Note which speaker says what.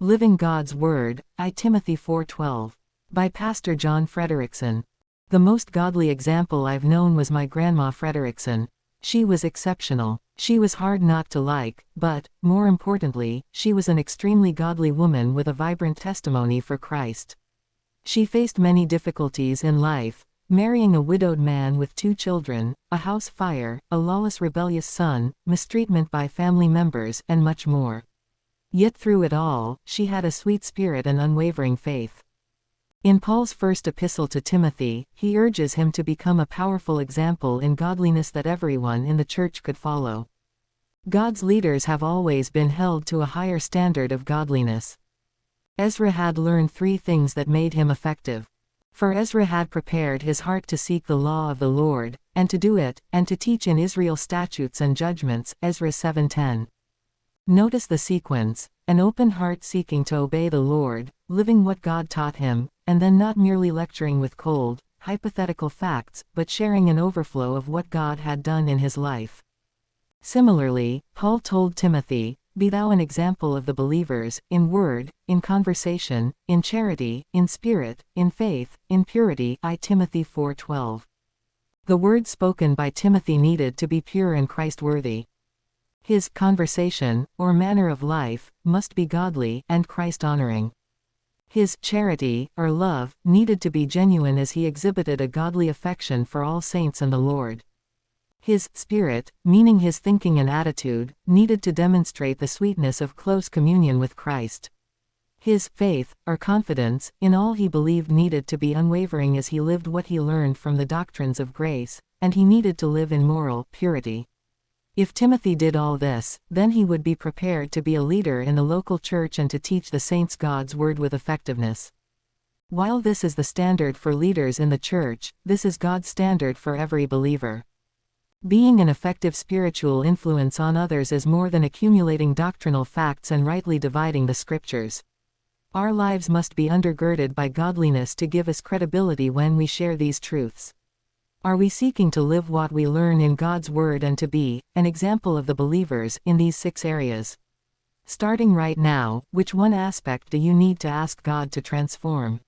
Speaker 1: Living God's Word, I Timothy 4:12. By Pastor John Frederickson. The most godly example I've known was my Grandma Frederickson. She was exceptional. She was hard not to like, but, more importantly, she was an extremely godly woman with a vibrant testimony for Christ. She faced many difficulties in life, marrying a widowed man with 2 children, a house fire, a lawless rebellious son, mistreatment by family members, and much more. Yet through it all, she had a sweet spirit and unwavering faith. In Paul's first epistle to Timothy, he urges him to become a powerful example in godliness that everyone in the church could follow. God's leaders have always been held to a higher standard of godliness. Ezra had learned 3 things that made him effective. For Ezra had prepared his heart to seek the law of the Lord, and to do it, and to teach in Israel statutes and judgments, Ezra 7:10. Notice the sequence: an open heart seeking to obey the Lord, living what God taught him, and then not merely lecturing with cold, hypothetical facts, but sharing an overflow of what God had done in his life. Similarly, Paul told Timothy, "Be thou an example of the believers, in word, in conversation, in charity, in spirit, in faith, in purity." I Timothy 4:12. The words spoken by Timothy needed to be pure and Christ-worthy. His conversation, or manner of life, must be godly and Christ-honoring. His charity, or love, needed to be genuine as he exhibited a godly affection for all saints and the Lord. His spirit, meaning his thinking and attitude, needed to demonstrate the sweetness of close communion with Christ. His faith, or confidence, in all he believed needed to be unwavering as he lived what he learned from the doctrines of grace, and he needed to live in moral purity. If Timothy did all this, then he would be prepared to be a leader in the local church and to teach the saints God's word with effectiveness. While this is the standard for leaders in the church, this is God's standard for every believer. Being an effective spiritual influence on others is more than accumulating doctrinal facts and rightly dividing the scriptures. Our lives must be undergirded by godliness to give us credibility when we share these truths. Are we seeking to live what we learn in God's Word and to be an example of the believers in these 6 areas? Starting right now, which one aspect do you need to ask God to transform?